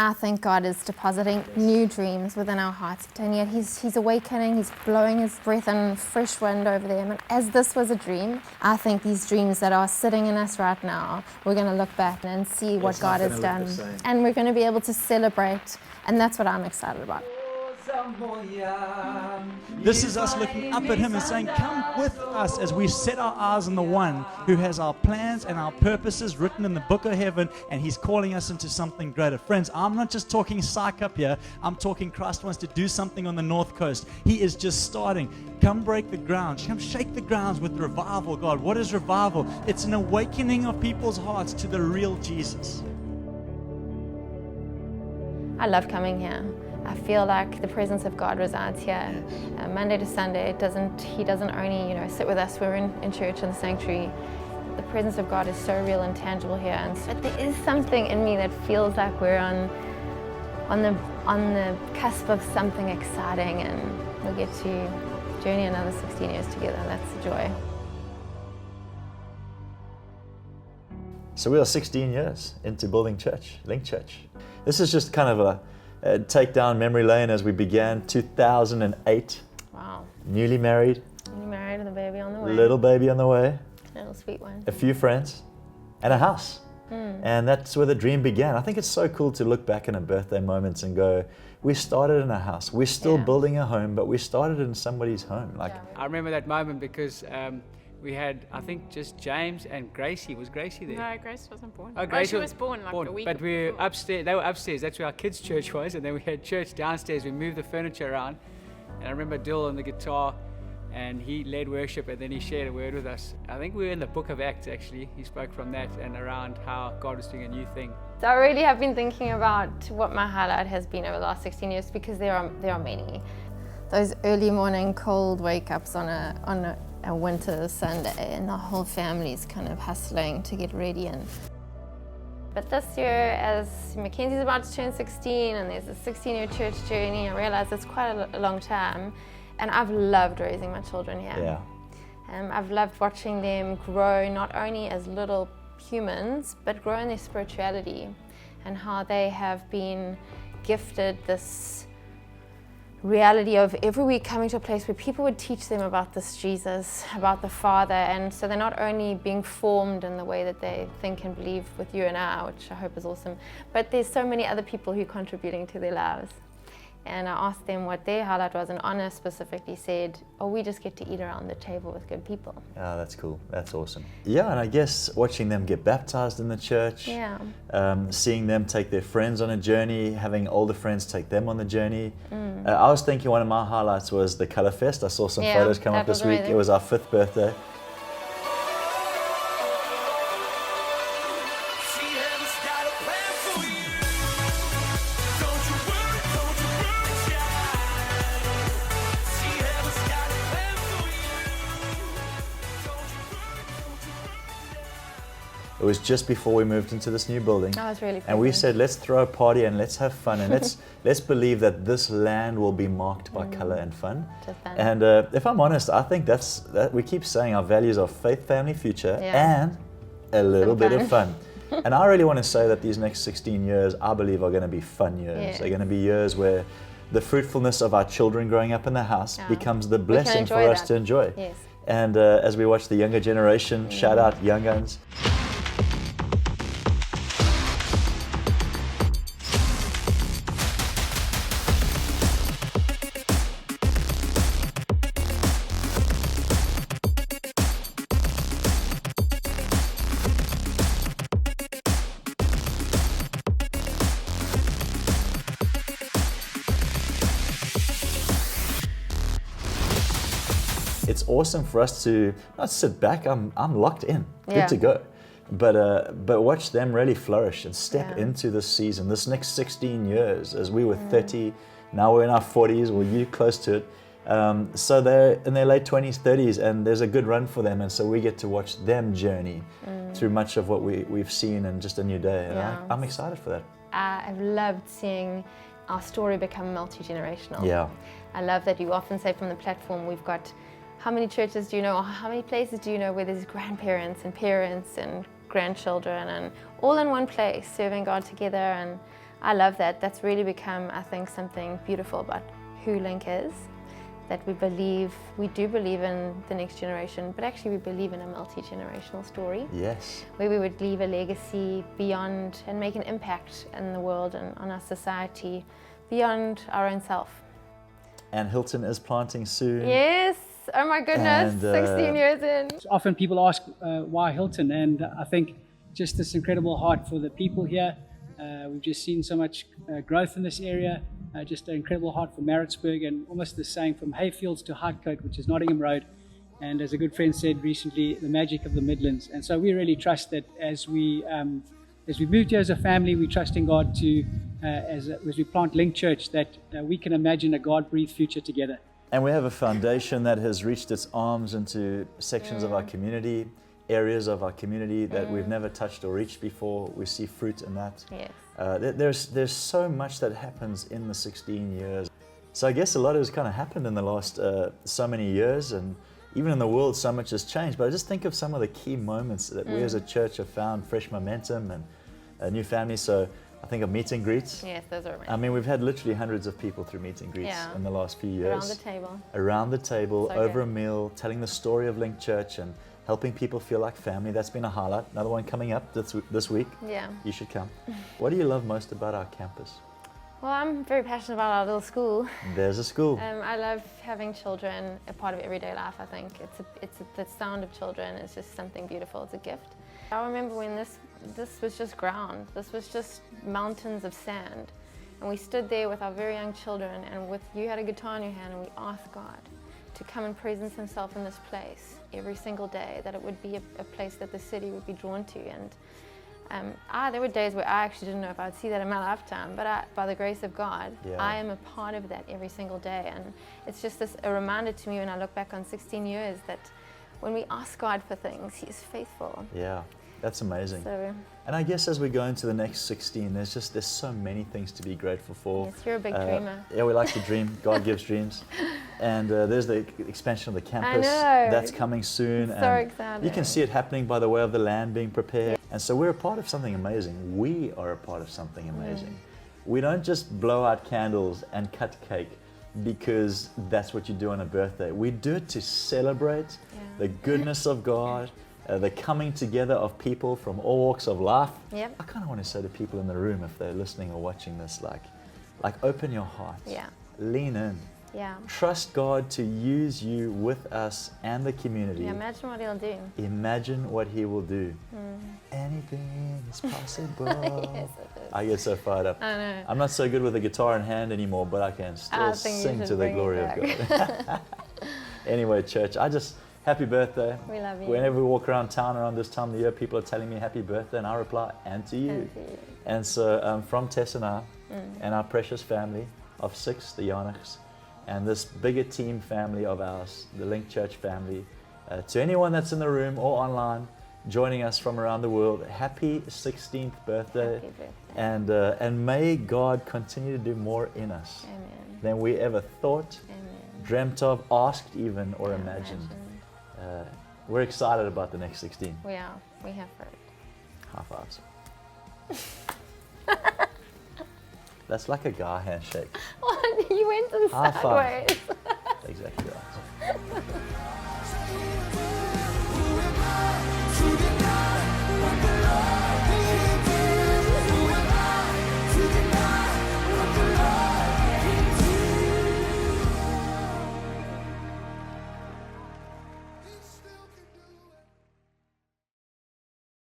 I think God is depositing new dreams within our hearts, and yet He's awakening, He's blowing His breath and fresh wind over them. And as this was a dream, I think these dreams that are sitting in us right now, we're going to look back and see what God has done. And we're going to be able to celebrate, and that's what I'm excited about. This is us looking up at Him and saying, come with us as we set our eyes on the one who has our plans and our purposes written in the book of heaven, and He's calling us into something greater. Friends, I'm not just talking psych up here. I'm talking Christ wants to do something on the North Coast. He is just starting. Come break the ground. Come shake the grounds with revival, God. What is revival? It's an awakening of people's hearts to the real Jesus. I love coming here. I feel like the presence of God resides here. Monday to Sunday, He doesn't only sit with us. We're in church in the sanctuary. The presence of God is so real and tangible here. But there is something in me that feels like we're on the cusp of something exciting, and we'll get to journey another 16 years together. That's the joy. So we are 16 years into building church, Linc Church. This is just kind of a take down memory lane as we began 2008. Wow. Newly married. Newly married with a baby on the way. Little baby on the way. Little sweet one. A few friends and a house. And that's where the dream began. I think it's so cool to look back in a birthday moments and go, we started in a house. We're still building a home, but we started in somebody's home. I remember that moment because we had, I think, just James and Gracie. Was Gracie there? No, Grace wasn't born. Oh, Gracie she was born like a week But we were before. upstairs. They were upstairs. That's where our kids' church was. And then we had church downstairs. We moved the furniture around. And I remember Dill on the guitar. And he led worship. And then he shared a word with us. I think we were in the book of Acts, actually. He spoke from that and around how God was doing a new thing. So I really have been thinking about what my highlight has been over the last 16 years, because there are many. Those early morning cold wake-ups on a winter Sunday, and the whole family's kind of hustling to get ready. But this year, as Mackenzie's about to turn 16 and there's a 16-year church journey, I realize it's quite a long time, and I've loved raising my children here. Yeah. I've loved watching them grow, not only as little humans, but grow in their spirituality, and how they have been gifted this reality of every week coming to a place where people would teach them about this Jesus, about the Father. And so they're not only being formed in the way that they think and believe with you and I, which I hope is awesome, but there's so many other people who are contributing to their lives. And I asked them what their highlight was, and Anna specifically said, we just get to eat around the table with good people. Oh, that's cool. That's awesome. Yeah, and I guess watching them get baptized in the church, seeing them take their friends on a journey, having older friends take them on the journey. I was thinking one of my highlights was the Colour Fest. I saw some photos come up this week. Amazing. It was our 5th birthday. It was just before we moved into this new building. That was really cool. And we said, let's throw a party and let's have fun, and let's believe that this land will be marked by color and fun. Just fun. And if I'm honest, I think that we keep saying our values are faith, family, future, and a little bit of fun. And I really want to say that these next 16 years, I believe, are going to be fun years. Yes. They're going to be years where the fruitfulness of our children growing up in the house becomes the blessing for us to enjoy. Yes. And as we watch the younger generation, shout out young guns. It's awesome for us to not sit back. I'm locked in, good to go. But watch them really flourish and step into this season, this next 16 years. As we were 30, now we're in our 40s, or you close to it. So they're in their late 20s, 30s, and there's a good run for them. And so we get to watch them journey through much of what we've seen in just a new day. And I'm excited for that. I've loved seeing our story become multi-generational. Yeah. I love that you often say from the platform, we've got how many churches do you know, or how many places do you know where there's grandparents and parents and grandchildren and all in one place serving God together. And I love that. That's really become, I think, something beautiful about who Linc is. That we do believe in the next generation, but actually we believe in a multi-generational story. Yes. Where we would leave a legacy beyond and make an impact in the world and on our society beyond our own self. And Hilton is planting soon. Yes. Oh my goodness, And, 16 years in. Often people ask why Hilton, and I think just this incredible heart for the people here. We've just seen so much growth in this area, just an incredible heart for Maritzburg, and almost the saying from Hayfields to Hartcote, which is Nottingham Road. And as a good friend said recently, the magic of the Midlands. And so we really trust that as we moved here as a family, we trust in God to, as we plant Linc Church, that we can imagine a God-breathed future together. And we have a foundation that has reached its arms into sections of our community, areas of our community that we've never touched or reached before. We see fruit in that. Yes. There's so much that happens in the 16 years. So I guess a lot has kind of happened in the last so many years, and even in the world so much has changed. But I just think of some of the key moments that we as a church have found fresh momentum and a new family. So I think of meet and greets. Yes, those are amazing. I mean, we've had literally hundreds of people through meet and greets in the last few years. Around the table, So over good. a meal, telling the story of Linc Church and helping people feel like family. That's been a highlight. Another one coming up this week. Yeah. You should come. What do you love most about our campus? Well, I'm very passionate about our little school. There's a school. I love having children a part of everyday life. I think the sound of children is just something beautiful. It's a gift. I remember when this was just ground. This was just mountains of sand, and we stood there with our very young children, and you had a guitar in your hand, and we asked God to come and presence Himself in this place every single day. That it would be a place that the city would be drawn to. And there were days where I actually didn't know if I'd see that in my lifetime, but by the grace of God, I am a part of that every single day. And it's just a reminder to me when I look back on 16 years that when we ask God for things, He is faithful. Yeah, that's amazing. So, And I guess as we go into the next 16, there's so many things to be grateful for. yes, you're a big dreamer. Yeah, we like to dream. God gives dreams. And there's the expansion of the campus. I know. That's coming soon. So and exciting. you can see it happening by the way of the land being prepared. And so we're a part of something amazing. We are a part of something amazing. We don't just blow out candles and cut cake because that's what you do on a birthday. We do it to celebrate the goodness of God, the coming together of people from all walks of life. Yep. I kind of want to say to people in the room, if they're listening or watching this, like open your heart. Yeah. Lean in. Yeah. Trust God to use you with us and the community. Yeah, imagine what He'll do. Imagine what He will do. Anything is possible. Yes, it is. I get so fired up. I know. I'm not so good with a guitar in hand anymore, but I can still think you sing should to the bring it glory of back. God. Anyway, church, happy birthday. We love you. Whenever we walk around town around this time of the year, people are telling me happy birthday, and I reply, and to you. And to you. And so from Tess and I, and our precious family of 6, the Janichs, and this bigger team family of ours, the Linc Church family, to anyone that's in the room or online, joining us from around the world, happy 16th birthday. Happy birthday. And may God continue to do more in us Amen. than we ever thought, Amen. dreamt of, asked even, or Yeah, imagined. imagine. We're excited about the next 16. We are. We have fruit. High fives. That's like a guy handshake. What? You went some High five. sideways. Exactly right.